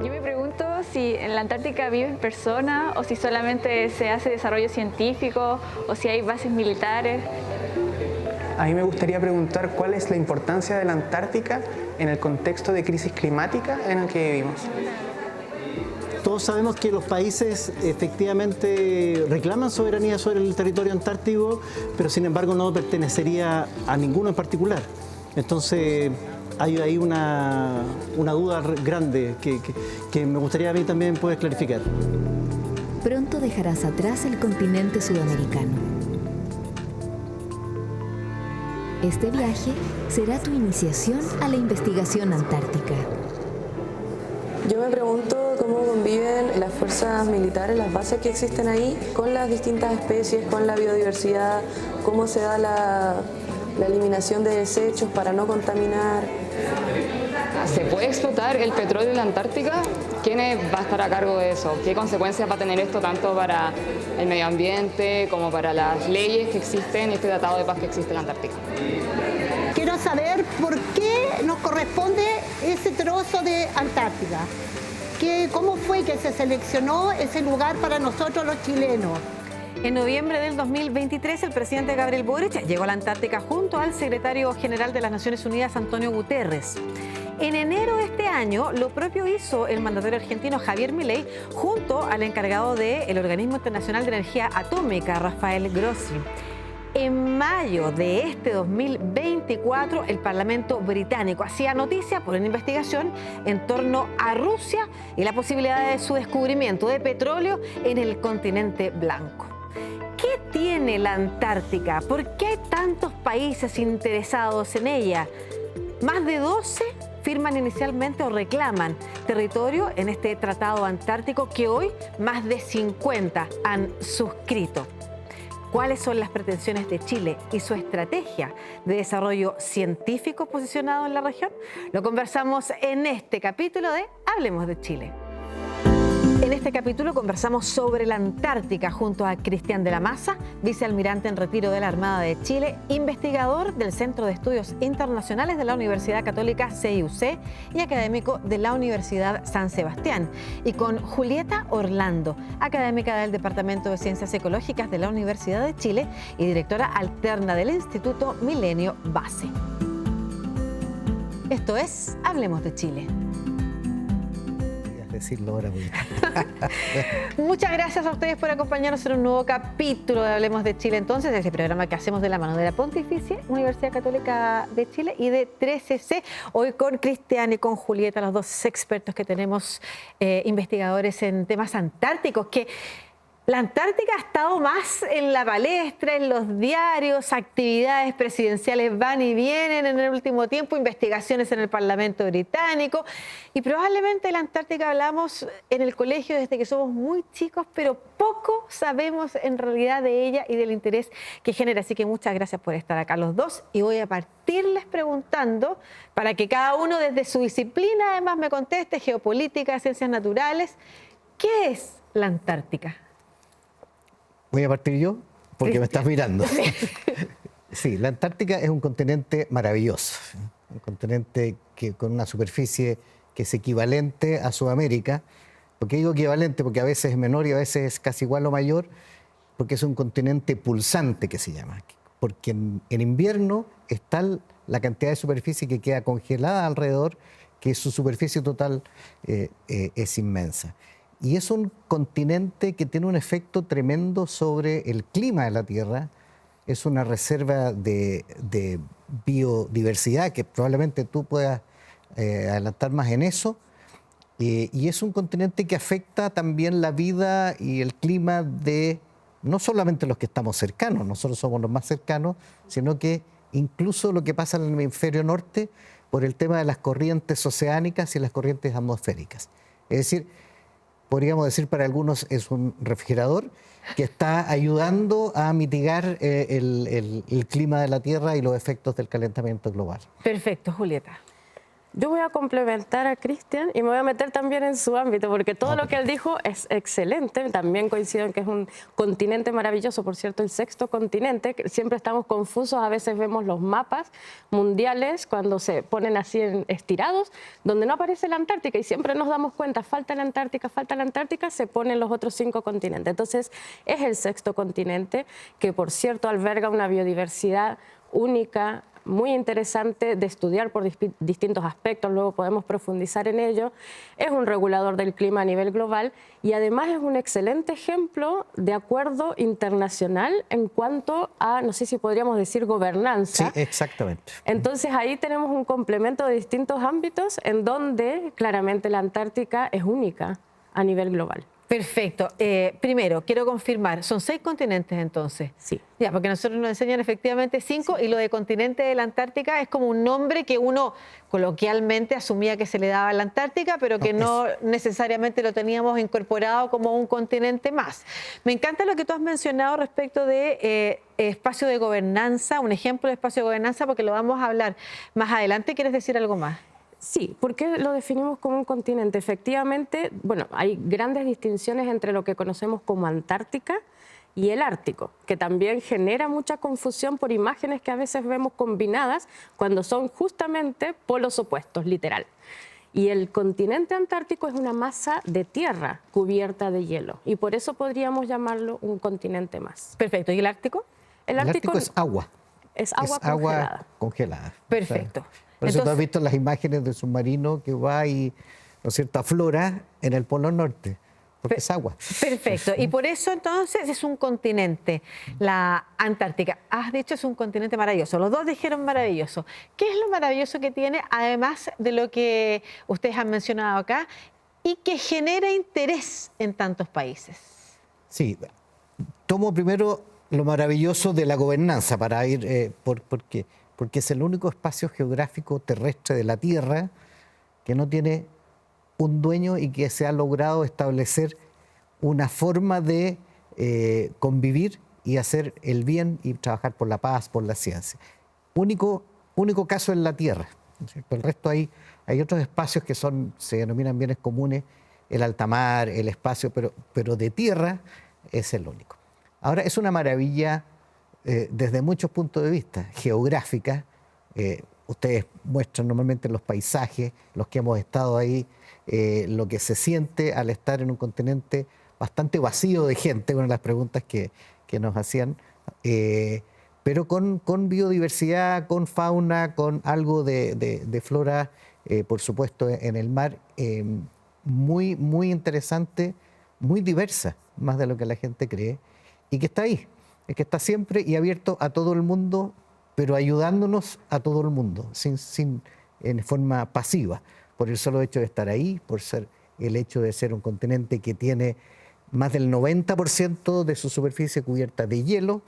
Yo me pregunto si en la Antártica viven personas o si solamente se hace desarrollo científico o si hay bases militares. A mí me gustaría preguntar cuál es la importancia de la Antártica en el contexto de crisis climática en el que vivimos. Todos sabemos que los países efectivamente reclaman soberanía sobre el territorio antártico, pero sin embargo no pertenecería a ninguno en particular. Entonces hay ahí una duda grande que me gustaría a mí también poder clarificar. Pronto dejarás atrás el continente sudamericano. Este viaje será tu iniciación a la investigación antártica. Yo me pregunto cómo conviven las fuerzas militares, las bases que existen ahí, con las distintas especies, con la biodiversidad, cómo se da la eliminación de desechos para no contaminar. ¿Se puede explotar el petróleo en la Antártica? ¿Quién va a estar a cargo de eso? ¿Qué consecuencias va a tener esto tanto para el medio ambiente como para las leyes que existen y este tratado de paz que existe en la Antártica? Quiero saber por qué nos corresponde ese trozo de Antártica. ¿Cómo fue que se seleccionó ese lugar para nosotros los chilenos? En noviembre del 2023, el presidente Gabriel Boric llegó a la Antártica junto al secretario general de las Naciones Unidas, Antonio Guterres. En enero de este año, lo propio hizo el mandatario argentino Javier Milei junto al encargado del Organismo Internacional de Energía Atómica, Rafael Grossi. En mayo de este 2024, el Parlamento británico hacía noticia por una investigación en torno a Rusia y la posibilidad de su descubrimiento de petróleo en el continente blanco. ¿Qué tiene la Antártica? ¿Por qué hay tantos países interesados en ella? Más de 12 firman inicialmente o reclaman territorio en este tratado antártico que hoy más de 50 han suscrito. ¿Cuáles son las pretensiones de Chile y su estrategia de desarrollo científico posicionado en la región? Lo conversamos en este capítulo de Hablemos de Chile. En este capítulo conversamos sobre la Antártica junto a Cristian de la Maza, vicealmirante en retiro de la Armada de Chile, investigador del Centro de Estudios Internacionales de la Universidad Católica CIUC y académico de la Universidad San Sebastián, y con Julieta Orlando, académica del Departamento de Ciencias Ecológicas de la Universidad de Chile y directora alterna del Instituto Milenio Base. Esto es Hablemos de Chile. Decirlo ahora. Muchas gracias a ustedes por acompañarnos en un nuevo capítulo de Hablemos de Chile. Entonces, este programa que hacemos de la mano de la Pontificia Universidad Católica de Chile y de 13C. Hoy con Cristian y con Julieta, los dos expertos que tenemos, investigadores en temas antárticos, que la Antártica ha estado más en la palestra, en los diarios, actividades presidenciales van y vienen en el último tiempo, investigaciones en el Parlamento británico, y probablemente de la Antártica hablamos en el colegio desde que somos muy chicos, pero poco sabemos en realidad de ella y del interés que genera. Así que muchas gracias por estar acá los dos, y voy a partirles preguntando para que cada uno desde su disciplina además me conteste: geopolítica, ciencias naturales. ¿Qué es la Antártica? Voy a partir yo, porque me estás mirando. Sí, la Antártica es un continente maravilloso, un continente con una superficie que es equivalente a Sudamérica. ¿Por qué digo equivalente? Porque a veces es menor y a veces es casi igual o mayor, porque es un continente pulsante, que se llama. Porque en invierno está la cantidad de superficie que queda congelada alrededor, que su superficie total es inmensa. Y es un continente que tiene un efecto tremendo sobre el clima de la Tierra. Es una reserva de biodiversidad, que probablemente tú puedas adelantar más en eso. Y es un continente que afecta también la vida y el clima de no solamente los que estamos cercanos, nosotros somos los más cercanos, sino que incluso lo que pasa en el hemisferio norte por el tema de las corrientes oceánicas y las corrientes atmosféricas. Es decir, podríamos decir para algunos es un refrigerador que está ayudando a mitigar el clima de la Tierra y los efectos del calentamiento global. Perfecto, Julieta. Yo voy a complementar a Cristian y me voy a meter también en su ámbito, porque todo lo que él dijo es excelente. También coincido en que es un continente maravilloso, por cierto, el sexto continente. Que siempre estamos confusos, a veces vemos los mapas mundiales cuando se ponen así estirados, donde no aparece la Antártica y siempre nos damos cuenta, falta la Antártica, se ponen los otros 5 continentes. Entonces, es el sexto continente, que por cierto alberga una biodiversidad única, muy interesante de estudiar por distintos aspectos, luego podemos profundizar en ello. Es un regulador del clima a nivel global y además es un excelente ejemplo de acuerdo internacional en cuanto a, no sé si podríamos decir, gobernanza. Sí, exactamente. Entonces ahí tenemos un complemento de distintos ámbitos en donde claramente la Antártica es única a nivel global. Perfecto. Primero, quiero confirmar, ¿son 6 continentes entonces? Sí. Ya, porque nosotros nos enseñan efectivamente 5 y lo de continente de la Antártica es como un nombre que uno coloquialmente asumía que se le daba a la Antártica, pero que no necesariamente lo teníamos incorporado como un continente más. Me encanta lo que tú has mencionado respecto de espacio de gobernanza, un ejemplo de espacio de gobernanza, porque lo vamos a hablar más adelante. ¿Quieres decir algo más? Sí, ¿por qué lo definimos como un continente? Efectivamente, bueno, hay grandes distinciones entre lo que conocemos como Antártica y el Ártico, que también genera mucha confusión por imágenes que a veces vemos combinadas cuando son justamente polos opuestos, literal. Y el continente antártico es una masa de tierra cubierta de hielo y por eso podríamos llamarlo un continente más. Perfecto. ¿Y el Ártico? El Ártico es agua. Es agua congelada. Agua congelada. Perfecto. Por eso tú has visto las imágenes del submarino que va y, ¿no es cierto?, aflora en el Polo Norte, porque es agua. Perfecto. Y por eso entonces es un continente, la Antártica. Has dicho es un continente maravilloso. Los dos dijeron maravilloso. ¿Qué es lo maravilloso que tiene, además de lo que ustedes han mencionado acá, y que genera interés en tantos países? Sí. Tomo primero lo maravilloso de la gobernanza para ir porque es el único espacio geográfico terrestre de la Tierra que no tiene un dueño y que se ha logrado establecer una forma de convivir y hacer el bien y trabajar por la paz, por la ciencia. Único caso en la Tierra, ¿no es cierto? El resto hay otros espacios que se denominan bienes comunes, el alta mar, el espacio, pero de tierra es el único. Ahora, es una maravilla desde muchos puntos de vista, geográfica. Ustedes muestran normalmente los paisajes, los que hemos estado ahí, lo que se siente al estar en un continente bastante vacío de gente, una de las preguntas que nos hacían, pero con biodiversidad, con fauna, con algo de flora, por supuesto, en el mar, muy, muy interesante, muy diversa, más de lo que la gente cree, y que está ahí. Es que está siempre y abierto a todo el mundo, pero ayudándonos a todo el mundo, en forma pasiva, por el solo hecho de estar ahí, por ser el hecho de ser un continente que tiene más del 90% de su superficie cubierta de hielo.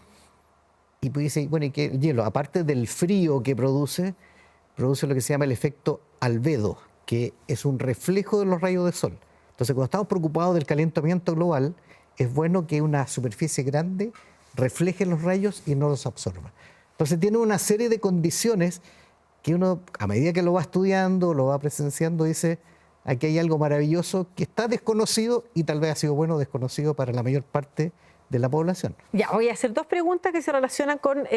Y pues dice, bueno, ¿y qué hielo? Aparte del frío que produce lo que se llama el efecto albedo, que es un reflejo de los rayos del sol. Entonces, cuando estamos preocupados del calentamiento global, es bueno que una superficie grande refleje los rayos y no los absorba. Entonces tiene una serie de condiciones que uno, a medida que lo va estudiando, lo va presenciando, dice, aquí hay algo maravilloso que está desconocido y tal vez ha sido desconocido para la mayor parte de la población. Ya, voy a hacer 2 preguntas que se relacionan con lo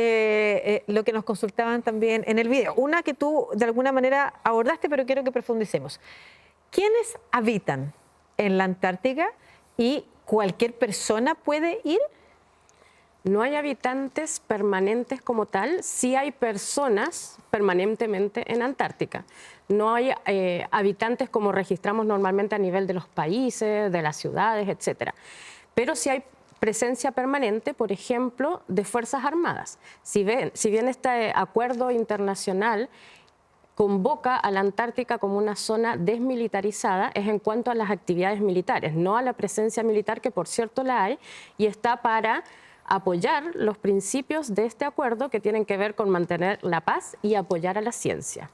que nos consultaban también en el video. Una que tú de alguna manera abordaste, pero quiero que profundicemos. ¿Quiénes habitan en la Antártica y cualquier persona puede ir? No hay habitantes permanentes como tal, sí hay personas permanentemente en Antártica. No hay habitantes como registramos normalmente a nivel de los países, de las ciudades, etc. Pero sí hay presencia permanente, por ejemplo, de Fuerzas Armadas. Si bien este acuerdo internacional convoca a la Antártica como una zona desmilitarizada, es en cuanto a las actividades militares, no a la presencia militar, que por cierto la hay, y está para apoyar los principios de este acuerdo que tienen que ver con mantener la paz y apoyar a la ciencia.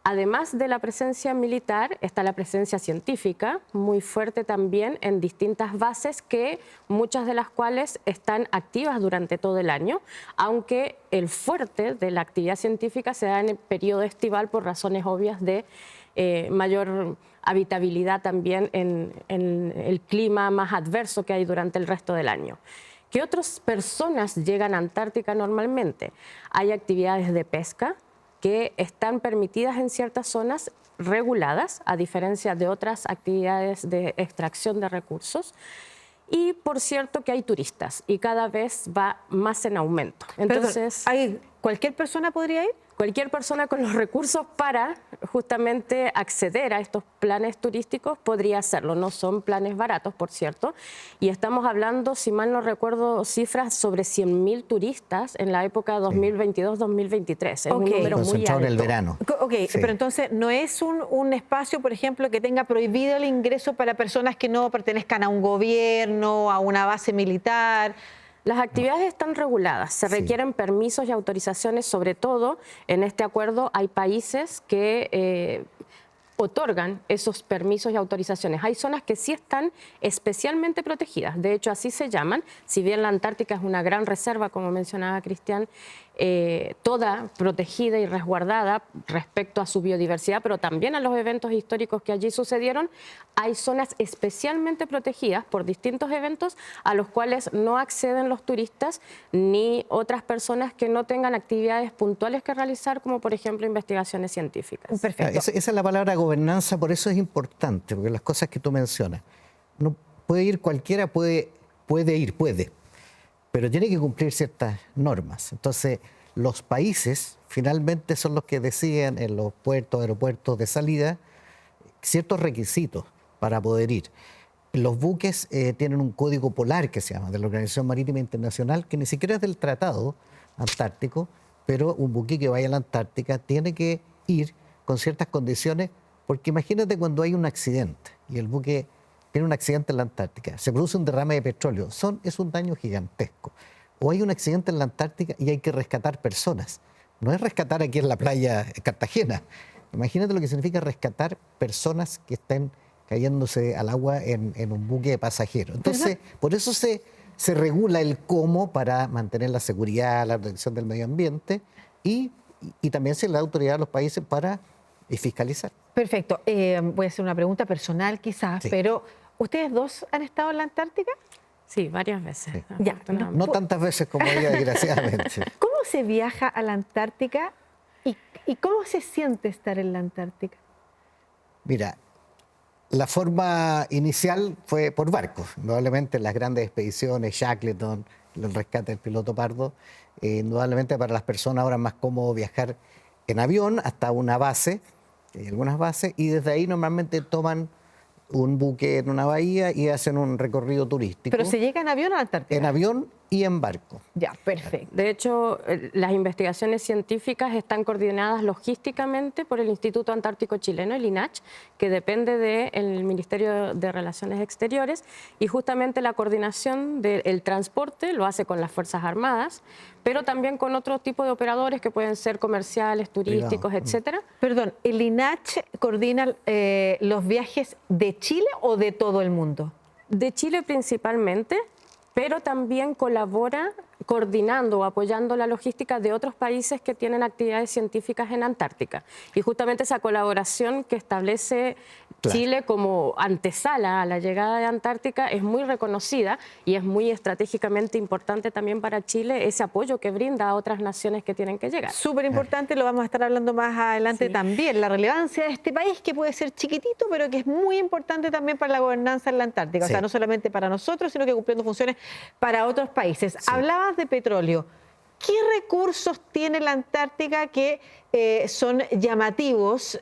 Además de la presencia militar, está la presencia científica, muy fuerte también en distintas bases, que muchas de las cuales están activas durante todo el año, aunque el fuerte de la actividad científica se da en el periodo estival por razones obvias de mayor habitabilidad también en el clima más adverso que hay durante el resto del año. ¿Qué otras personas llegan a Antártica normalmente? Hay actividades de pesca que están permitidas en ciertas zonas reguladas, a diferencia de otras actividades de extracción de recursos. Y por cierto que hay turistas y cada vez va más en aumento. Entonces, ¿cualquier persona podría ir? Cualquier persona con los recursos para justamente acceder a estos planes turísticos podría hacerlo. No son planes baratos, por cierto. Y estamos hablando, si mal no recuerdo, cifras sobre 100.000 turistas en la época 2022-2023. Es un número muy alto. En el verano. Sí. Pero entonces no es un espacio, por ejemplo, que tenga prohibido el ingreso para personas que no pertenezcan a un gobierno, a una base militar. Las actividades están reguladas, se requieren permisos y autorizaciones, sobre todo en este acuerdo hay países que otorgan esos permisos y autorizaciones. Hay zonas que sí están especialmente protegidas, de hecho así se llaman, si bien la Antártica es una gran reserva, como mencionaba Cristian, toda protegida y resguardada respecto a su biodiversidad, pero también a los eventos históricos que allí sucedieron. Hay zonas especialmente protegidas por distintos eventos a los cuales no acceden los turistas ni otras personas que no tengan actividades puntuales que realizar, como por ejemplo investigaciones científicas. Perfecto. Esa es la palabra gobernanza, por eso es importante, porque las cosas que tú mencionas, no puede ir cualquiera, puede, pero tiene que cumplir ciertas normas. Entonces, los países finalmente son los que deciden en los puertos, aeropuertos de salida, ciertos requisitos para poder ir. Los buques tienen un código polar que se llama, de la Organización Marítima Internacional, que ni siquiera es del Tratado Antártico, pero un buque que vaya a la Antártica tiene que ir con ciertas condiciones, porque imagínate cuando hay un accidente y el buque tiene un accidente en la Antártica, se produce un derrame de petróleo, es un daño gigantesco. O hay un accidente en la Antártica y hay que rescatar personas. No es rescatar aquí en la playa Cartagena. Imagínate lo que significa rescatar personas que estén cayéndose al agua en un buque de pasajeros. Entonces, por eso se regula el cómo para mantener la seguridad, la protección del medio ambiente y también se le da autoridad a los países para fiscalizar. Perfecto. Voy a hacer una pregunta personal quizás, pero ¿ustedes dos han estado en la Antártica? Sí, varias veces. Sí. Ya, no tantas veces como ella, desgraciadamente. ¿Cómo se viaja a la Antártica y cómo se siente estar en la Antártica? Mira, la forma inicial fue por barco. Indudablemente las grandes expediciones, Shackleton, el rescate del piloto Pardo, indudablemente para las personas ahora es más cómodo viajar en avión hasta una base, hay algunas bases, y desde ahí normalmente toman un buque en una bahía y hacen un recorrido turístico. ¿Pero se llega en avión a la Antártica? En avión y en barco. Ya, perfecto. De hecho, las investigaciones científicas están coordinadas logísticamente por el Instituto Antártico Chileno, el INACH, que depende del Ministerio de Relaciones Exteriores, y justamente la coordinación del transporte lo hace con las Fuerzas Armadas, pero también con otro tipo de operadores que pueden ser comerciales, turísticos, etcétera. Perdón, ¿el INACH coordina los viajes de Chile o de todo el mundo? De Chile principalmente, pero también colabora coordinando o apoyando la logística de otros países que tienen actividades científicas en Antártica. Y justamente esa colaboración que establece Chile como antesala a la llegada de Antártica es muy reconocida y es muy estratégicamente importante también para Chile ese apoyo que brinda a otras naciones que tienen que llegar. Súper importante, lo vamos a estar hablando más adelante también, la relevancia de este país que puede ser chiquitito, pero que es muy importante también para la gobernanza en la Antártica. O sea, no solamente para nosotros, sino que cumpliendo funciones para otros países. Hablabas de petróleo. ¿Qué recursos tiene la Antártica que son llamativos?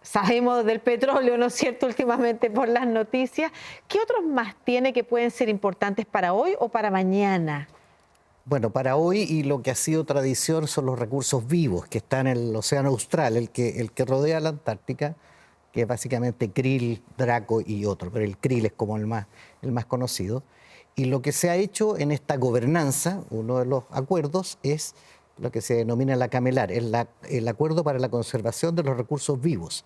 Sabemos del petróleo, ¿no es cierto?, últimamente por las noticias. ¿Qué otros más tiene que pueden ser importantes para hoy o para mañana? Bueno, para hoy y lo que ha sido tradición son los recursos vivos que están en el Océano Austral, el que rodea la Antártica, que es básicamente krill, draco y otro, pero el krill es como el más conocido. Y lo que se ha hecho en esta gobernanza, uno de los acuerdos, es lo que se denomina la CAMELAR, el Acuerdo para la Conservación de los Recursos Vivos,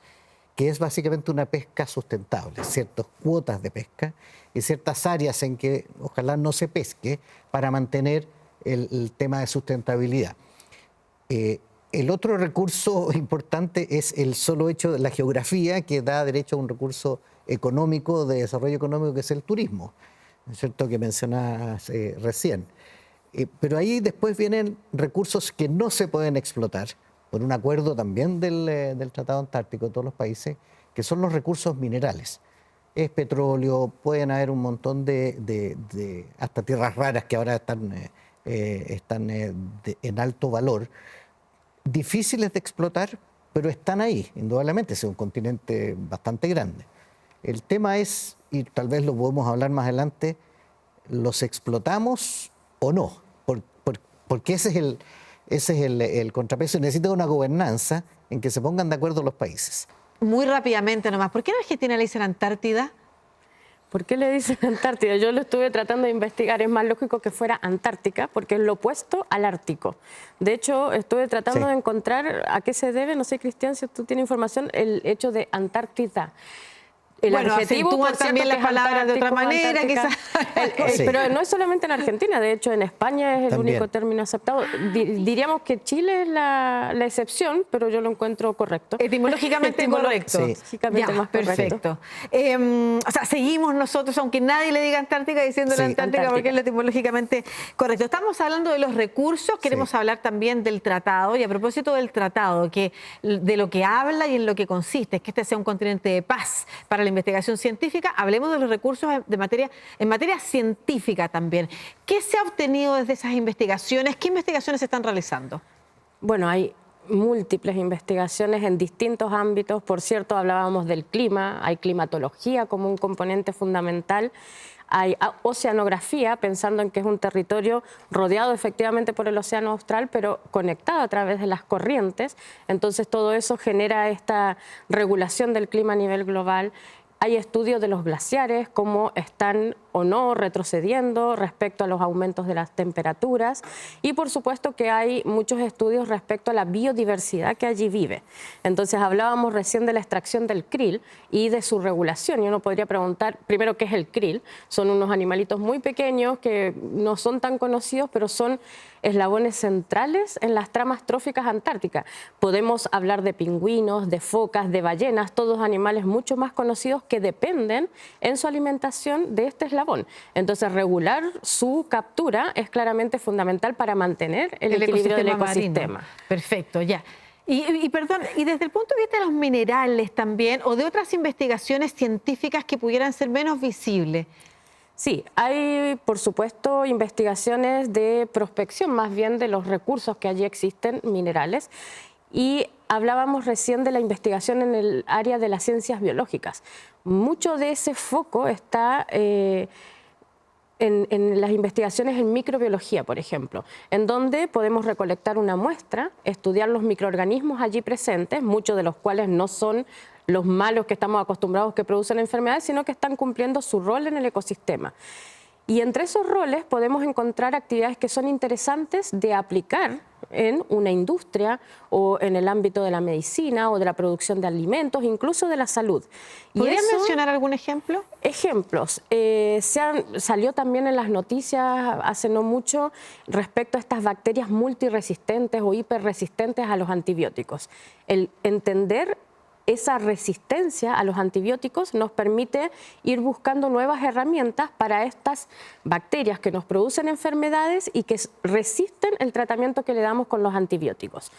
que es básicamente una pesca sustentable, ciertas cuotas de pesca y ciertas áreas en que ojalá no se pesque para mantener el tema de sustentabilidad. El otro recurso importante es el solo hecho de la geografía, que da derecho a un recurso económico, de desarrollo económico, que es el turismo, ¿no es cierto?, que mencionabas recién. Pero ahí después vienen recursos que no se pueden explotar, por un acuerdo también del Tratado Antártico de todos los países, que son los recursos minerales. Es petróleo, pueden haber un montón de hasta tierras raras que ahora están en alto valor, difíciles de explotar, pero están ahí, indudablemente, es un continente bastante grande. El tema es, y tal vez lo podemos hablar más adelante, ¿los explotamos o no? Porque ese es el contrapeso, y necesita una gobernanza en que se pongan de acuerdo los países. Muy rápidamente nomás, ¿por qué en Argentina le dicen Antártida? ¿Por qué le dicen Antártida? Yo lo estuve tratando de investigar. Es más lógico que fuera Antártica, porque es lo opuesto al Ártico. De hecho, estuve tratando de encontrar a qué se debe, no sé, Cristian, si tú tienes información, el hecho de Antártida. El adjetivo, por también las palabras de otra manera, quizás. Pero no es solamente en Argentina, de hecho en España es el único término aceptado. Diríamos que Chile es la excepción, pero yo lo encuentro correcto. Etimológicamente correcto. Etimológicamente más perfecto. O sea, seguimos nosotros, aunque nadie le diga Antártica, diciéndole Antártica, porque es lo etimológicamente correcto. Estamos hablando de los recursos, queremos hablar también del tratado, y a propósito del tratado, de lo que habla y en lo que consiste, es que este sea un continente de paz para la investigación científica. Hablemos de los recursos en materia científica también. ¿Qué se ha obtenido desde esas investigaciones? ¿Qué investigaciones se están realizando? Bueno, hay múltiples investigaciones en distintos ámbitos. Por cierto, hablábamos del clima, hay climatología como un componente fundamental. Hay oceanografía, pensando en que es un territorio rodeado efectivamente por el océano austral, pero conectado a través de las corrientes. Entonces todo eso genera esta regulación del clima a nivel global. Hay estudios de los glaciares, cómo están o no retrocediendo respecto a los aumentos de las temperaturas, y por supuesto que hay muchos estudios respecto a la biodiversidad que allí vive. Entonces hablábamos recién de la extracción del krill y de su regulación, y uno podría preguntar primero qué es el krill. Son unos animalitos muy pequeños que no son tan conocidos, pero son eslabones centrales en las tramas tróficas antárticas. Podemos hablar de pingüinos, de focas, de ballenas, todos animales mucho más conocidos que dependen en su alimentación de este eslabón. Entonces, regular su captura es claramente fundamental para mantener el equilibrio del ecosistema. Marino. Perfecto, ya. Perdón, y desde el punto de vista de los minerales también, o de otras investigaciones científicas que pudieran ser menos visibles. Sí, hay, por supuesto, investigaciones de prospección, más bien de los recursos que allí existen, minerales, y hablábamos recién de la investigación en el área de las ciencias biológicas. Mucho de ese foco está en las investigaciones en microbiología, por ejemplo, en donde podemos recolectar una muestra, estudiar los microorganismos allí presentes, muchos de los cuales no son los malos que estamos acostumbrados que producen enfermedades, sino que están cumpliendo su rol en el ecosistema. Y entre esos roles podemos encontrar actividades que son interesantes de aplicar en una industria o en el ámbito de la medicina o de la producción de alimentos, incluso de la salud. ¿Podrías mencionar algún ejemplo? Ejemplos. Salió también en las noticias hace no mucho respecto a estas bacterias multiresistentes o hiperresistentes a los antibióticos. El entender esa resistencia a los antibióticos nos permite ir buscando nuevas herramientas para estas bacterias que nos producen enfermedades y que resisten el tratamiento que le damos con los antibióticos.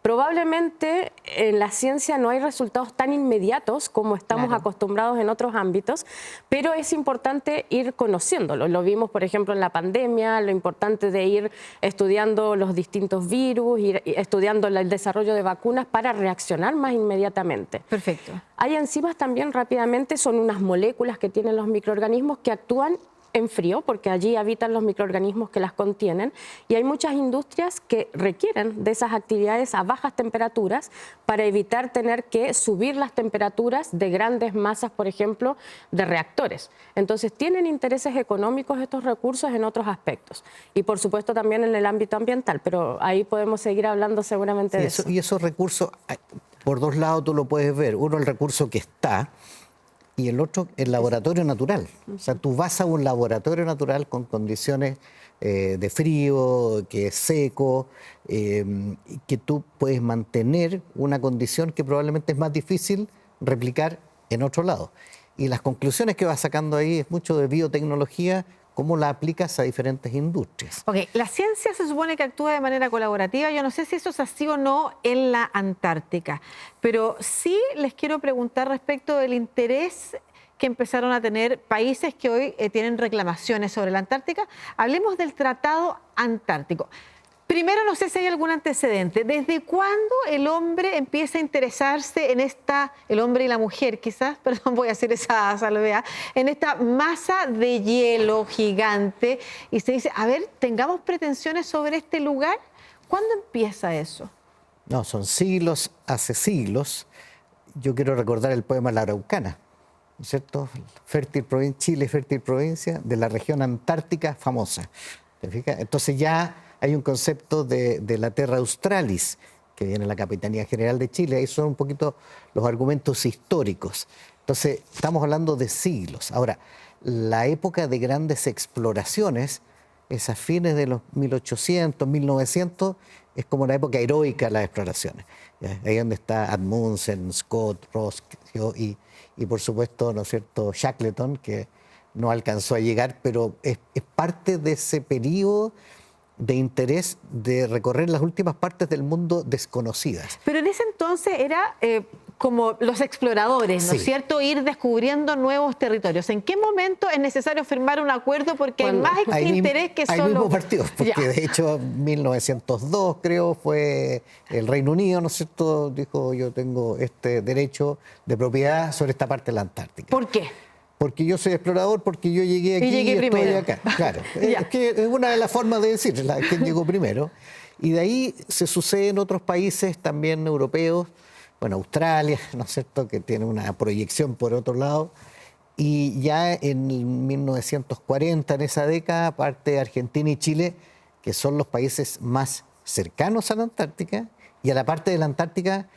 Probablemente en la ciencia no hay resultados tan inmediatos como estamos acostumbrados en otros ámbitos, pero es importante ir conociéndolo. Lo vimos, por ejemplo, en la pandemia, lo importante de ir estudiando los distintos virus, ir estudiando el desarrollo de vacunas para reaccionar más inmediatamente. Perfecto. Hay enzimas también, rápidamente, son unas moléculas que tienen los microorganismos que actúan en frío, porque allí habitan los microorganismos que las contienen, y hay muchas industrias que requieren de esas actividades a bajas temperaturas para evitar tener que subir las temperaturas de grandes masas, por ejemplo, de reactores. Entonces tienen intereses económicos estos recursos en otros aspectos, y por supuesto también en el ámbito ambiental, pero ahí podemos seguir hablando seguramente de eso. Y esos recursos, por dos lados tú lo puedes ver. Uno, el recurso que está, y el otro, el laboratorio natural. O sea, tú vas a un laboratorio natural con condiciones de frío, que es seco, y que tú puedes mantener una condición que probablemente es más difícil replicar en otro lado. Y las conclusiones que vas sacando ahí es mucho de biotecnología, cómo la aplicas a diferentes industrias. Ok, la ciencia se supone que actúa de manera colaborativa. Yo no sé si eso es así o no en la Antártica, pero sí les quiero preguntar respecto del interés que empezaron a tener países que hoy tienen reclamaciones sobre la Antártica. Hablemos del Tratado Antártico. Primero, no sé si hay algún antecedente. ¿Desde cuándo el hombre empieza a interesarse en esta, el hombre y la mujer quizás, perdón, voy a hacer esa salvedad, en esta masa de hielo gigante y se dice, a ver, tengamos pretensiones sobre este lugar? ¿Cuándo empieza eso? No, son siglos, hace siglos. Yo quiero recordar el poema La Araucana, ¿no es cierto? Fértil provincia, Chile, fértil provincia de la región antártica famosa. ¿Te fijas? Entonces ya hay un concepto de la Terra Australis, que viene en la Capitanía General de Chile. Ahí son un poquito los argumentos históricos. Entonces, estamos hablando de siglos. Ahora, la época de grandes exploraciones, esas fines de los 1800, 1900, es como la época heroica de las exploraciones. ¿Ya? Ahí donde está Amundsen, Scott, Ross y por supuesto, ¿no es cierto?, Shackleton, que no alcanzó a llegar, pero es parte de ese periodo de interés de recorrer las últimas partes del mundo desconocidas. Pero en ese entonces era como los exploradores, ¿no es cierto?, ir descubriendo nuevos territorios. ¿En qué momento es necesario firmar un acuerdo? Porque hay más interés que solo... Hay mismos partidos, porque de hecho 1902 creo fue el Reino Unido, ¿no es cierto?, dijo yo tengo este derecho de propiedad sobre esta parte de la Antártica. ¿Por qué? Porque yo soy explorador, porque yo llegué aquí y estoy acá. Claro, es que es una de las formas de decir, quién llegó primero. Y de ahí se sucede en otros países también europeos, bueno, Australia, ¿no es cierto?, que tiene una proyección por otro lado. Y ya en 1940, en esa década, parte de Argentina y Chile, que son los países más cercanos a la Antártica, y a la parte de la Antártica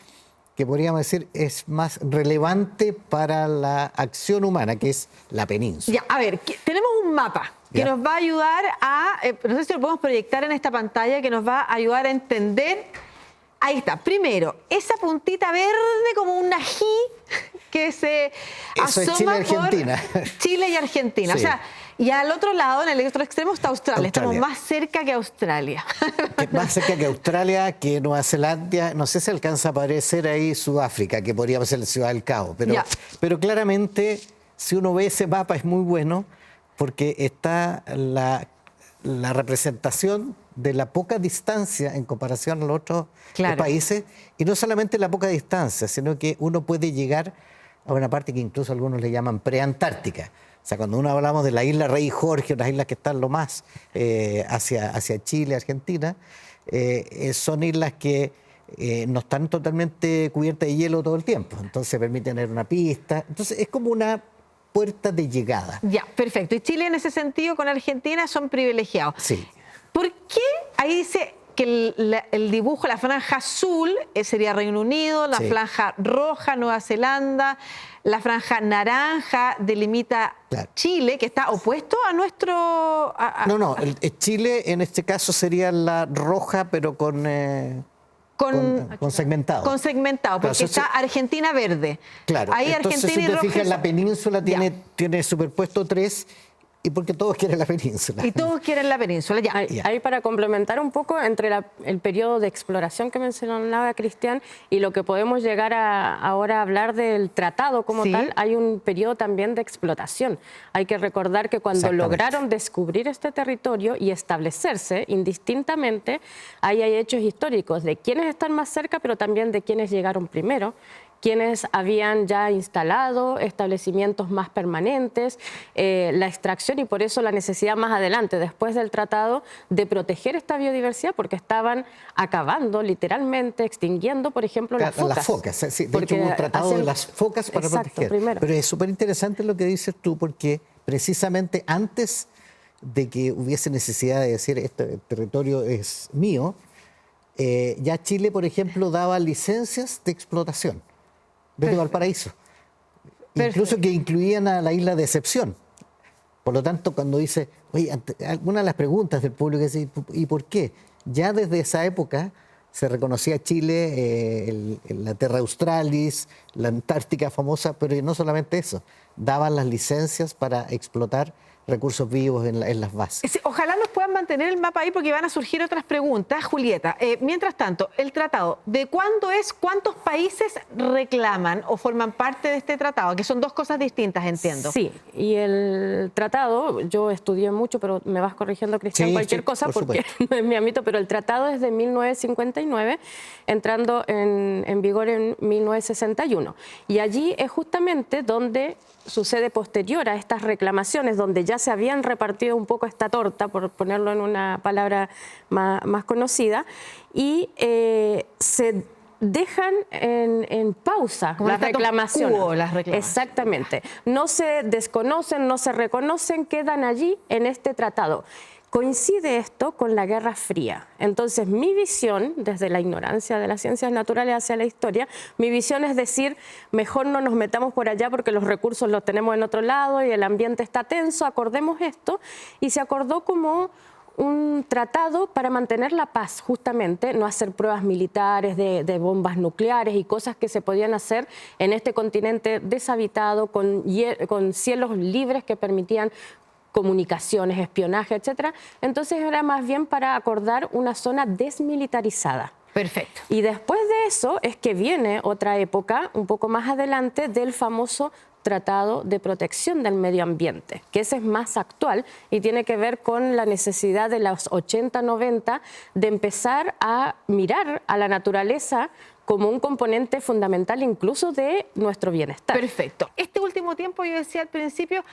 que podríamos decir es más relevante para la acción humana, que es la península. Ya, a ver, tenemos un mapa que nos va a ayudar a, no sé si lo podemos proyectar en esta pantalla, que nos va a ayudar a entender. Ahí está, primero, esa puntita verde como un ají que se asoma es Chile y Argentina. Por Chile y Argentina. Sí. O sea, y al otro lado, en el otro extremo, está Australia. Estamos más cerca que Australia. Más cerca que Australia, que Nueva Zelanda. No sé si alcanza a aparecer ahí Sudáfrica, que podría ser la Ciudad del Cabo. Pero claramente, si uno ve ese mapa, es muy bueno, porque está la representación de la poca distancia en comparación a los otros países. Y no solamente la poca distancia, sino que uno puede llegar a una parte que incluso algunos le llaman preantártica. O sea, cuando uno hablamos de la isla Rey Jorge, unas islas que están lo más hacia Chile, Argentina, son islas que no están totalmente cubiertas de hielo todo el tiempo. Entonces permiten tener una pista. Entonces es como una puerta de llegada. Ya, perfecto. Y Chile en ese sentido con Argentina son privilegiados. Sí. ¿Por qué? Ahí dice que el dibujo, la franja azul sería Reino Unido, la franja roja Nueva Zelanda, la franja naranja delimita Chile, que está opuesto a nuestro... No, Chile en este caso sería la roja, pero con segmentado. Con segmentado, porque está Argentina verde. Claro, ahí entonces Argentina si te y fijas, la península tiene superpuesto 3... Y porque todos quieren la península. Y todos quieren la península, ya. Ahí para complementar un poco entre el periodo de exploración que mencionaba Cristian y lo que podemos llegar ahora a hablar del tratado como tal, hay un periodo también de explotación. Hay que recordar que cuando lograron descubrir este territorio y establecerse indistintamente, ahí hay hechos históricos de quienes están más cerca, pero también de quienes llegaron primero, quienes habían ya instalado establecimientos más permanentes, la extracción y por eso la necesidad más adelante, después del tratado, de proteger esta biodiversidad porque estaban acabando literalmente, extinguiendo, por ejemplo, las focas. Las focas, sí, de hecho hubo un tratado de las focas para proteger. Primero. Pero es súper interesante lo que dices tú porque precisamente antes de que hubiese necesidad de decir este territorio es mío, ya Chile, por ejemplo, daba licencias de explotación desde Valparaíso, incluso que incluían a la isla de excepción. Por lo tanto, cuando dice, oye, alguna de las preguntas del público es, ¿y por qué? Ya desde esa época se reconocía a Chile, la Terra Australis, la Antártica famosa, pero no solamente eso, daban las licencias para explotar recursos vivos en las bases. Sí, ojalá nos puedan mantener el mapa ahí porque van a surgir otras preguntas, Julieta. Mientras tanto, el tratado, ¿de cuándo es? ¿Cuántos países reclaman o forman parte de este tratado? Que son dos cosas distintas, entiendo. Sí, y el tratado, yo estudié mucho, pero me vas corrigiendo, Cristian, Sí, cualquier sí, cosa por porque supuesto. no es mi ámbito, pero el tratado es de 1959, entrando en vigor en 1961. Y allí es justamente donde sucede posterior a estas reclamaciones, donde ya se habían repartido un poco esta torta, por ponerlo en una palabra más conocida, y se dejan en pausa Como las reclamaciones. las reclamaciones. Exactamente. No se desconocen, no se reconocen, quedan allí en este tratado. Coincide esto con la Guerra Fría. Entonces, mi visión, desde la ignorancia de las ciencias naturales hacia la historia, mi visión es decir, mejor no nos metamos por allá porque los recursos los tenemos en otro lado y el ambiente está tenso, acordemos esto. Y se acordó como un tratado para mantener la paz, justamente, no hacer pruebas militares de bombas nucleares y cosas que se podían hacer en este continente deshabitado, con cielos libres que permitían comunicaciones, espionaje, etcétera. Entonces era más bien para acordar una zona desmilitarizada. Perfecto. Y después de eso es que viene otra época, un poco más adelante, del famoso Tratado de Protección del Medio Ambiente, que ese es más actual y tiene que ver con la necesidad de los 80-90 de empezar a mirar a la naturaleza como un componente fundamental incluso de nuestro bienestar. Perfecto. Este último tiempo, yo decía al principio,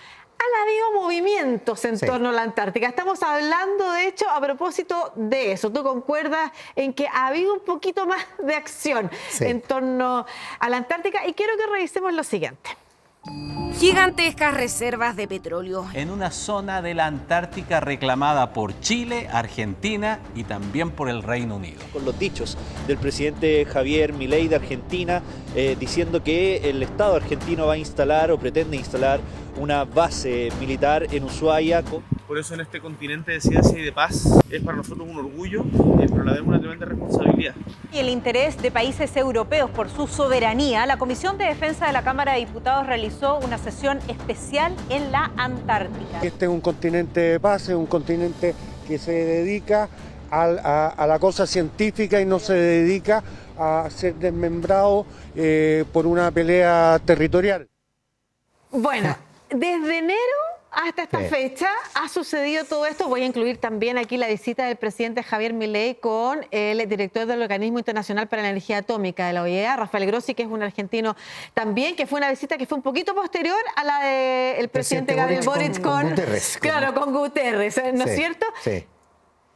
han habido movimientos en torno a la Antártica. Estamos hablando, de hecho, a propósito de eso. ¿Tú concuerdas en que ha habido un poquito más de acción en torno a la Antártica? Y quiero que revisemos lo siguiente. Gigantescas reservas de petróleo en una zona de la Antártica reclamada por Chile, Argentina y también por el Reino Unido. Con los dichos del presidente Javier Milei de Argentina, diciendo que el Estado argentino va a instalar o pretende instalar una base militar en Ushuaia. Por eso en este continente de ciencia y de paz es para nosotros un orgullo, pero a la vez una tremenda responsabilidad. Y el interés de países europeos por su soberanía, la Comisión de Defensa de la Cámara de Diputados realizó una sesión especial en la Antártica. Este es un continente de paz, es un continente que se dedica a la cosa científica y no se dedica a ser desmembrado por una pelea territorial. Bueno, desde enero hasta esta fecha ha sucedido todo esto. Voy a incluir también aquí la visita del presidente Javier Milei con el director del Organismo Internacional para la Energía Atómica de la OEA, Rafael Grossi, que es un argentino también, que fue una visita que fue un poquito posterior a la del presidente Gabriel Boric con Guterres. Claro, con Guterres, ¿no es cierto? Sí.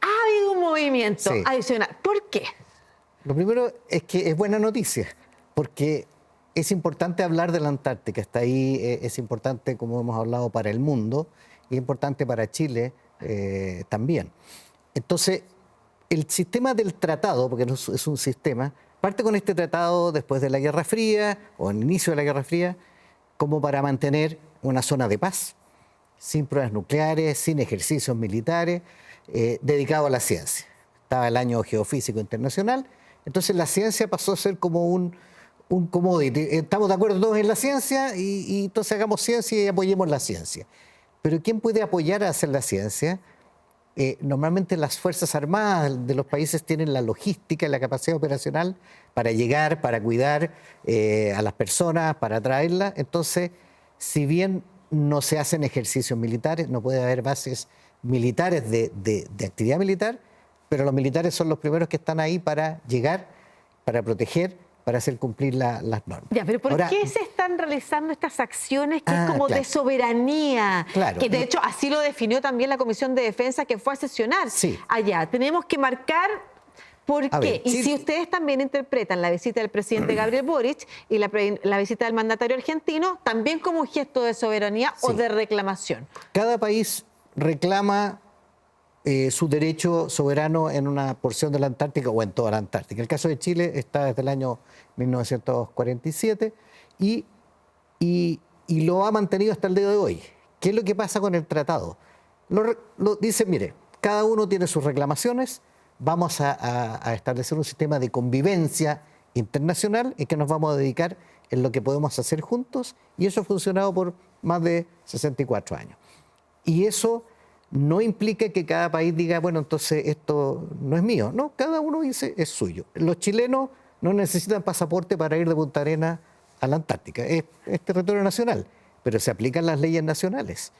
Ha habido un movimiento adicional. ¿Por qué? Lo primero es que es buena noticia, porque es importante hablar de la Antártica, está ahí, es importante, como hemos hablado, para el mundo, y es importante para Chile también. Entonces, el sistema del tratado, porque no es un sistema, parte con este tratado después de la Guerra Fría, o al inicio de la Guerra Fría, como para mantener una zona de paz, sin pruebas nucleares, sin ejercicios militares, dedicado a la ciencia. Estaba el año geofísico internacional, entonces la ciencia pasó a ser como un commodity. Estamos de acuerdo todos en la ciencia y entonces hagamos ciencia y apoyemos la ciencia. Pero ¿quién puede apoyar a hacer la ciencia? Normalmente las Fuerzas Armadas de los países tienen la logística y la capacidad operacional para llegar, para cuidar a las personas, para traerlas. Entonces, si bien no se hacen ejercicios militares, no puede haber bases militares de actividad militar, pero los militares son los primeros que están ahí para llegar, para proteger, para hacer cumplir las normas. Ya, pero ¿por Ahora, qué se están realizando estas acciones que es como claro. de soberanía? Claro. Que de hecho así lo definió también la Comisión de Defensa que fue a sesionar allá. Tenemos que marcar por qué. ver, y si ustedes también interpretan la visita del presidente Gabriel Boric y la visita del mandatario argentino también como un gesto de soberanía o de reclamación. Cada país reclama su derecho soberano en una porción de la Antártica o en toda la Antártica. El caso de Chile está desde el año 1947 y lo ha mantenido hasta el día de hoy. ¿Qué es lo que pasa con el tratado? Dice, mire, cada uno tiene sus reclamaciones, vamos a establecer un sistema de convivencia internacional en que nos vamos a dedicar en lo que podemos hacer juntos, y eso ha funcionado por más de 64 años. Y eso no implica que cada país diga, bueno, entonces esto no es mío. No, cada uno dice es suyo. Los chilenos no necesitan pasaporte para ir de Punta Arenas a la Antártica. Es territorio nacional, pero se aplican las leyes nacionales.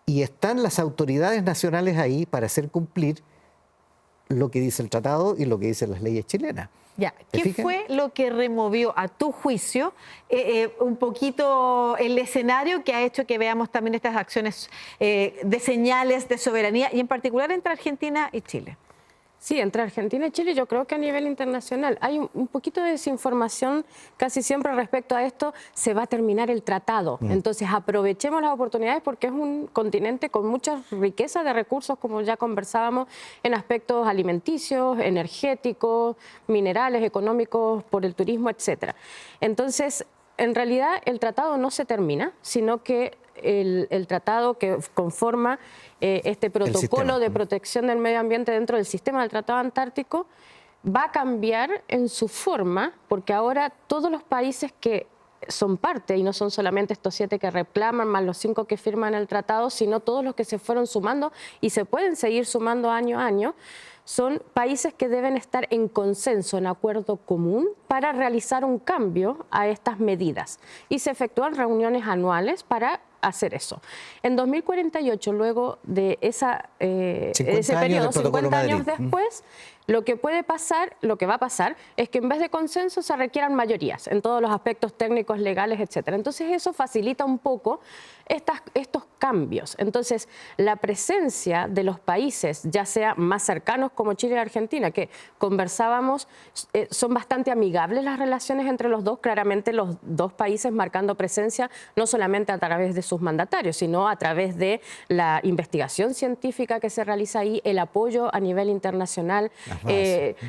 Y están las autoridades nacionales ahí para hacer cumplir lo que dice el tratado y lo que dicen las leyes chilenas. Ya, ¿qué fue lo que removió, a tu juicio, un poquito el escenario que ha hecho que veamos también estas acciones de señales de soberanía y en particular entre Argentina y Chile? Sí, entre Argentina y Chile yo creo que a nivel internacional hay un poquito de desinformación casi siempre respecto a esto. Se va a terminar el tratado, entonces aprovechemos las oportunidades porque es un continente con mucha riqueza de recursos, como ya conversábamos, en aspectos alimenticios, energéticos, minerales, económicos, por el turismo, etcétera. Entonces, en realidad el tratado no se termina, sino que el tratado que conforma este protocolo de protección del medio ambiente dentro del sistema del Tratado Antártico va a cambiar en su forma, porque ahora todos los países que son parte, y no son solamente estos 7 que reclaman, más los 5 que firman el tratado, sino todos los que se fueron sumando y se pueden seguir sumando año a año, son países que deben estar en consenso, en acuerdo común, para realizar un cambio a estas medidas. Y se efectúan reuniones anuales para hacer eso. En 2048, luego de ese periodo, 50 años después, lo que puede pasar, lo que va a pasar, es que en vez de consenso se requieran mayorías en todos los aspectos técnicos, legales, etcétera. Entonces eso facilita un poco estos cambios. Entonces la presencia de los países, ya sea más cercanos como Chile y Argentina, que conversábamos, son bastante amigables las relaciones entre los dos, claramente los dos países marcando presencia no solamente a través de sus mandatarios, sino a través de la investigación científica que se realiza ahí, el apoyo a nivel internacional,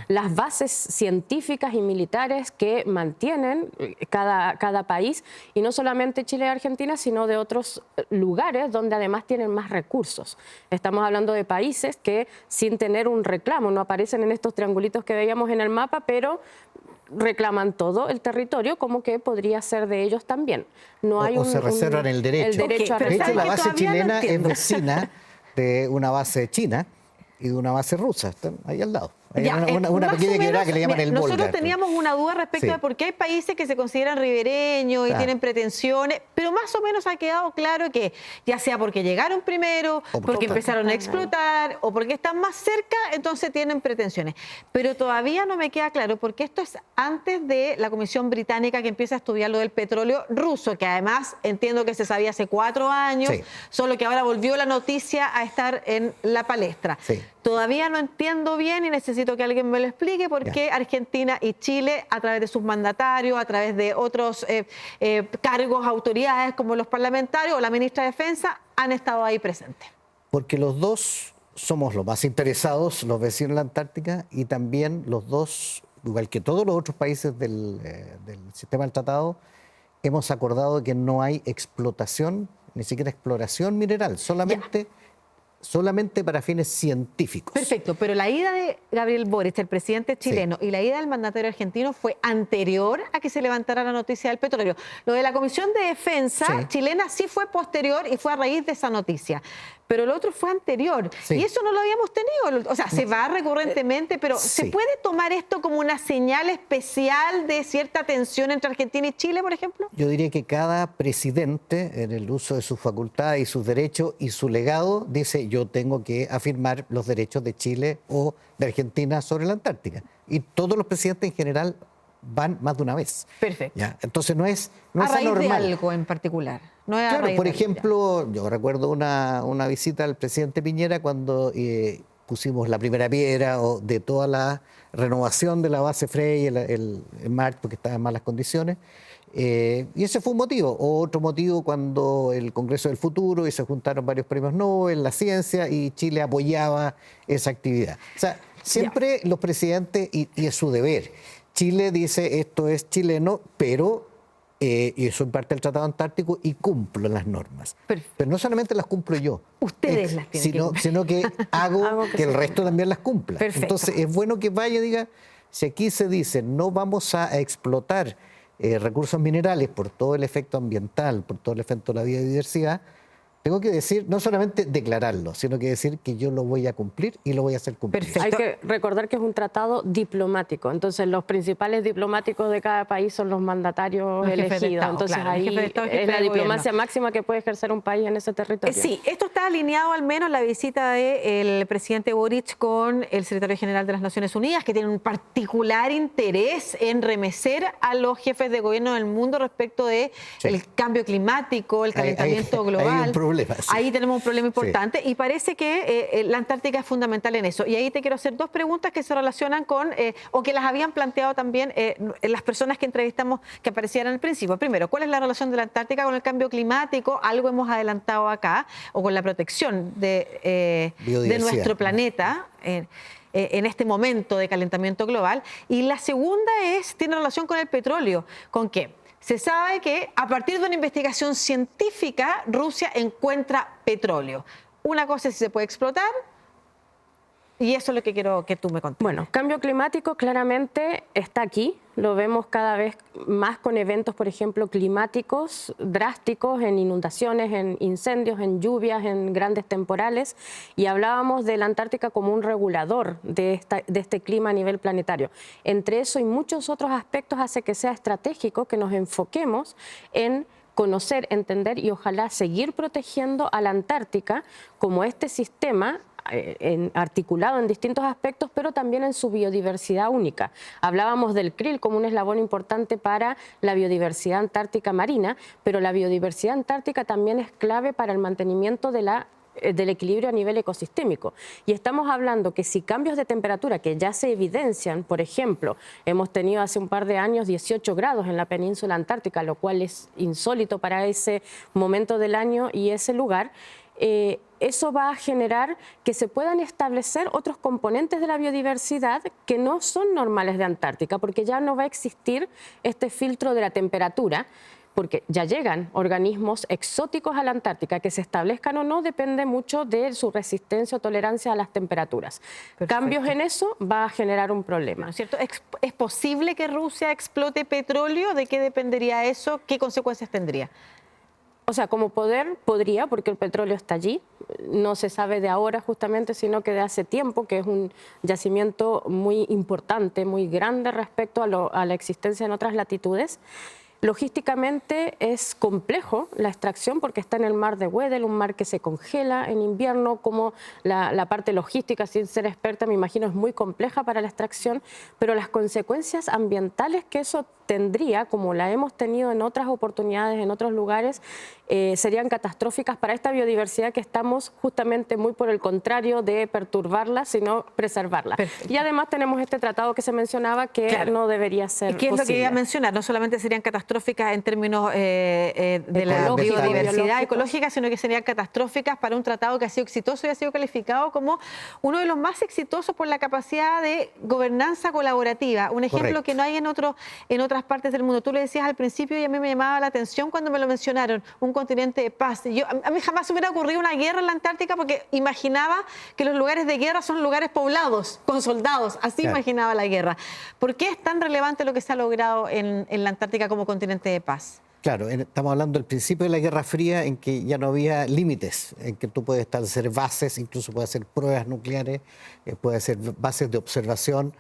las bases científicas y militares que mantienen cada país, y no solamente Chile y Argentina, sino de otros lugares donde además tienen más recursos. Estamos hablando de países que sin tener un reclamo, no aparecen en estos triangulitos que veíamos en el mapa, pero reclaman todo el territorio como que podría ser de ellos también. No hay se reservan el derecho. a reclamar. De hecho, la base chilena es vecina de una base china y de una base rusa. Están ahí al lado. Hay una pequeña quebrada que le llaman el Volga. Nosotros teníamos una duda respecto de por qué hay países que se consideran ribereños y tienen pretensiones, pero más o menos ha quedado claro que ya sea porque llegaron primero, porque empezaron a explotar o porque están más cerca, entonces tienen pretensiones. Pero todavía no me queda claro porque esto es antes de la Comisión Británica que empieza a estudiar lo del petróleo ruso, que además entiendo que se sabía hace 4 años, solo que ahora volvió la noticia a estar en la palestra. Todavía no entiendo bien y necesito que alguien me lo explique por qué Argentina y Chile, a través de sus mandatarios, a través de otros cargos, autoridades como los parlamentarios o la ministra de Defensa, han estado ahí presentes. Porque los dos somos los más interesados, los vecinos de la Antártica, y también los dos, igual que todos los otros países del sistema del tratado, hemos acordado que no hay explotación, ni siquiera exploración mineral, solamente para fines científicos. Perfecto, pero la ida de Gabriel Boric, el presidente chileno, y la ida del mandatario argentino fue anterior a que se levantara la noticia del petróleo. Lo de la Comisión de Defensa chilena sí fue posterior y fue a raíz de esa noticia. Pero lo otro fue anterior. Y eso no lo habíamos tenido. O sea, se va recurrentemente, pero ¿se puede tomar esto como una señal especial de cierta tensión entre Argentina y Chile, por ejemplo? Yo diría que cada presidente, en el uso de sus facultades y sus derechos y su legado, dice: yo tengo que afirmar los derechos de Chile o de Argentina sobre la Antártica. Y todos los presidentes en general van más de una vez. Perfecto. ¿Ya? Entonces no es a raíz anormal. de algo en particular. No es a Claro, raíz por de algo, ejemplo, yo recuerdo una visita al presidente Piñera cuando pusimos la primera piedra de toda la renovación de la base Frey, el MARC, porque estaba en malas condiciones. Y ese fue un motivo. Otro motivo cuando el Congreso del Futuro y se juntaron varios premios Nobel, la ciencia, y Chile apoyaba esa actividad. O sea, siempre los presidentes, y es su deber, Chile dice esto es chileno, pero, y eso en parte del Tratado Antártico, y cumplo las normas. Pero no solamente las cumplo yo. Ustedes las tienen que cumplir. Sino que hago que el resto también las cumpla. Perfecto. Entonces es bueno que vaya y diga, si aquí se dice no vamos a explotar recursos minerales por todo el efecto ambiental, por todo el efecto de la biodiversidad, tengo que decir, no solamente declararlo, sino que decir que yo lo voy a cumplir y lo voy a hacer cumplir. Hay que recordar que es un tratado diplomático, entonces los principales diplomáticos de cada país son los mandatarios elegidos, entonces ahí es la diplomacia máxima que puede ejercer un país en ese territorio. Sí, esto está alineado al menos la visita del presidente Boric con el secretario general de las Naciones Unidas, que tiene un particular interés en remecer a los jefes de gobierno del mundo respecto de el cambio climático, el calentamiento global. Ahí tenemos un problema importante y parece que la Antártica es fundamental en eso. Y ahí te quiero hacer dos preguntas que se relacionan con, o que las habían planteado también las personas que entrevistamos que aparecieran al principio. Primero, ¿cuál es la relación de la Antártica con el cambio climático? Algo hemos adelantado acá, o con la protección de nuestro planeta. En este momento de calentamiento global. Y la segunda tiene relación con el petróleo. ¿Con qué? Se sabe que a partir de una investigación científica, Rusia encuentra petróleo. Una cosa es si se puede explotar, y eso es lo que quiero que tú me contes. Bueno, cambio climático claramente está aquí. Lo vemos cada vez más con eventos, por ejemplo, climáticos drásticos, en inundaciones, en incendios, en lluvias, en grandes temporales. Y hablábamos de la Antártica como un regulador de este clima a nivel planetario. Entre eso y muchos otros aspectos hace que sea estratégico que nos enfoquemos en conocer, entender y ojalá seguir protegiendo a la Antártica como este sistema articulado en distintos aspectos, pero también en su biodiversidad única. Hablábamos del krill como un eslabón importante para la biodiversidad antártica marina, pero la biodiversidad antártica también es clave para el mantenimiento del equilibrio a nivel ecosistémico. Y estamos hablando que si cambios de temperatura que ya se evidencian, por ejemplo, hemos tenido hace un par de años 18 grados en la península antártica, lo cual es insólito para ese momento del año y ese lugar, eso va a generar que se puedan establecer otros componentes de la biodiversidad que no son normales de Antártica, porque ya no va a existir este filtro de la temperatura, porque ya llegan organismos exóticos a la Antártica. Que se establezcan o no depende mucho de su resistencia o tolerancia a las temperaturas. Perfecto. Cambios en eso va a generar un problema. ¿No es cierto? ¿Es posible que Rusia explote petróleo? ¿De qué dependería eso? ¿Qué consecuencias tendría? O sea, como poder, podría, porque el petróleo está allí. No se sabe de ahora justamente, sino que de hace tiempo, que es un yacimiento muy importante, muy grande respecto a la existencia en otras latitudes. Logísticamente es complejo la extracción porque está en el mar de Weddell, un mar que se congela en invierno, como la parte logística, sin ser experta, me imagino es muy compleja para la extracción, pero las consecuencias ambientales que eso tendría, como la hemos tenido en otras oportunidades, en otros lugares, serían catastróficas para esta biodiversidad que estamos justamente muy por el contrario de perturbarla, sino preservarla. Perfecto. Y además tenemos este tratado que se mencionaba que no debería ser posible. ¿Qué es lo que iba a mencionar? No solamente serían catastróficas en términos de la biodiversidad ecológica, sino que serían catastróficas para un tratado que ha sido exitoso y ha sido calificado como uno de los más exitosos por la capacidad de gobernanza colaborativa. Un ejemplo que no hay en otras partes del mundo. Tú le decías al principio y a mí me llamaba la atención cuando me lo mencionaron, un continente de paz. A mí jamás se hubiera ocurrido una guerra en la Antártica porque imaginaba que los lugares de guerra son lugares poblados, con soldados. Así imaginaba la guerra. ¿Por qué es tan relevante lo que se ha logrado en la Antártica como continente de paz? Claro, estamos hablando del principio de la Guerra Fría, en que ya no había límites, en que tú puedes establecer bases, incluso puedes hacer pruebas nucleares, puedes hacer bases de observación.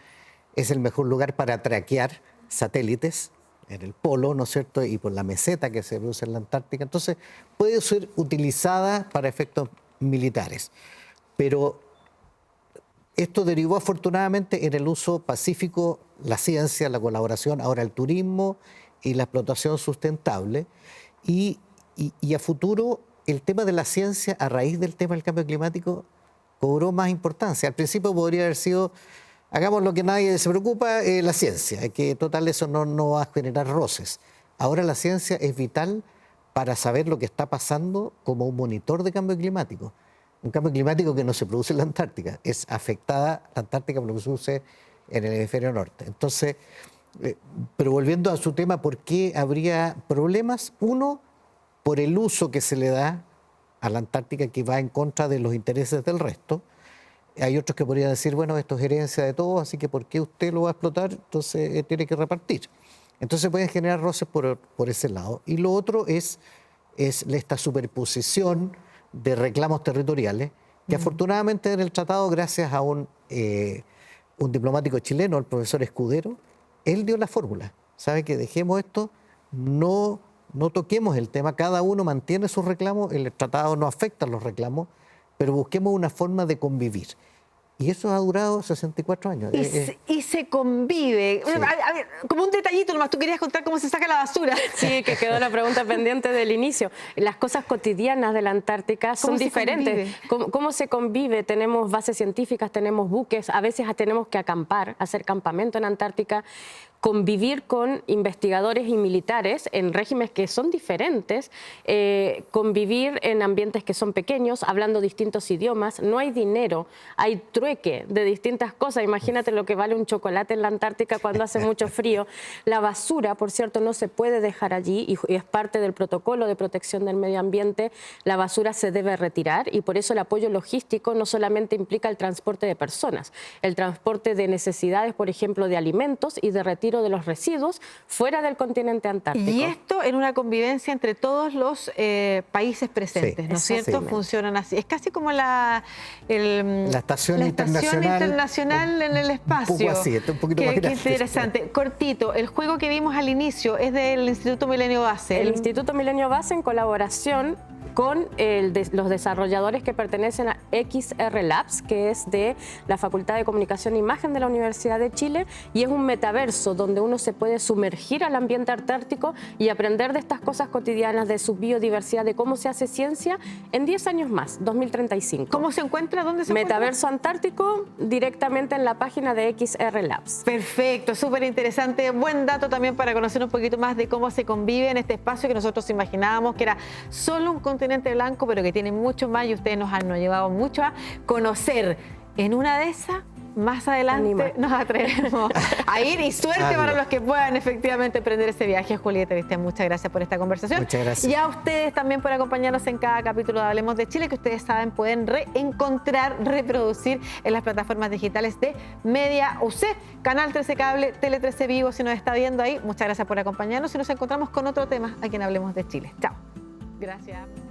Es el mejor lugar para traquear satélites en el polo, ¿no es cierto?, y por la meseta que se produce en la Antártica. Entonces, puede ser utilizada para efectos militares. Pero Esto derivó afortunadamente en el uso pacífico, la ciencia, la colaboración, ahora el turismo y la explotación sustentable. Y a futuro el tema de la ciencia a raíz del tema del cambio climático cobró más importancia. Al principio podría haber sido, hagamos lo que nadie se preocupa, la ciencia, que total eso no va a generar roces. Ahora la ciencia es vital para saber lo que está pasando como un monitor de cambio climático. Un cambio climático que no se produce en la Antártica, es afectada la Antártica por lo que se produce en el hemisferio norte. Entonces, pero volviendo a su tema, ¿por qué habría problemas? Uno, por el uso que se le da a la Antártica que va en contra de los intereses del resto. Hay otros que podrían decir, bueno, esto es herencia de todos, así que ¿por qué usted lo va a explotar? Entonces tiene que repartir. Entonces pueden generar roces por ese lado. Y lo otro es esta superposición de reclamos territoriales, que afortunadamente en el tratado, gracias a un diplomático chileno, el profesor Escudero, él dio la fórmula. ¿Sabe que dejemos esto? No toquemos el tema, cada uno mantiene sus reclamos, el tratado no afecta los reclamos, pero busquemos una forma de convivir. Y eso ha durado 64 años. Y se convive. Sí. A ver, como un detallito nomás, tú querías contar cómo se saca la basura. Sí, que quedó la pregunta pendiente del inicio. Las cosas cotidianas de la Antártica son diferentes. ¿Cómo se convive? Tenemos bases científicas, tenemos buques, a veces tenemos que acampar, hacer campamento en Antártica, convivir con investigadores y militares en regímenes que son diferentes, convivir en ambientes que son pequeños, hablando distintos idiomas, no hay dinero, hay trueque de distintas cosas. Imagínate lo que vale un chocolate en la Antártica cuando hace mucho frío. La basura, por cierto, no se puede dejar allí y es parte del protocolo de protección del medio ambiente. La basura se debe retirar y por eso el apoyo logístico no solamente implica el transporte de personas, el transporte de necesidades, por ejemplo, de alimentos y de retiro de los residuos fuera del continente antártico. Y esto en una convivencia entre todos los países presentes, ¿no es cierto? Funcionan así. Es casi como la estación internacional en el espacio. Un poco así, un poquito más grande. Qué interesante. Cortito, el juego que vimos al inicio es del Instituto Milenio Base. El Instituto Milenio Base en colaboración con los desarrolladores que pertenecen a XR Labs, que es de la Facultad de Comunicación e Imagen de la Universidad de Chile, y es un metaverso donde uno se puede sumergir al ambiente antártico y aprender de estas cosas cotidianas, de su biodiversidad, de cómo se hace ciencia en 10 años más, 2035. ¿Cómo se encuentra? ¿Dónde se encuentra? Metaverso Antártico, directamente en la página de XR Labs. Perfecto, súper interesante. Buen dato también para conocer un poquito más de cómo se convive en este espacio que nosotros imaginábamos que era solo un continente blanco, pero que tiene mucho más y ustedes nos han llevado mucho a conocer. En una de esas, más adelante nos atrevemos a ir y suerte para los que puedan efectivamente emprender ese viaje. Julieta Cristian, muchas gracias por esta conversación. Muchas gracias. Y a ustedes también por acompañarnos en cada capítulo de Hablemos de Chile, que ustedes saben pueden reencontrar, reproducir en las plataformas digitales de Media UC, Canal 13 Cable, Tele 13 Vivo, si nos está viendo ahí. Muchas gracias por acompañarnos y nos encontramos con otro tema aquí en Hablemos de Chile. Chao. Gracias.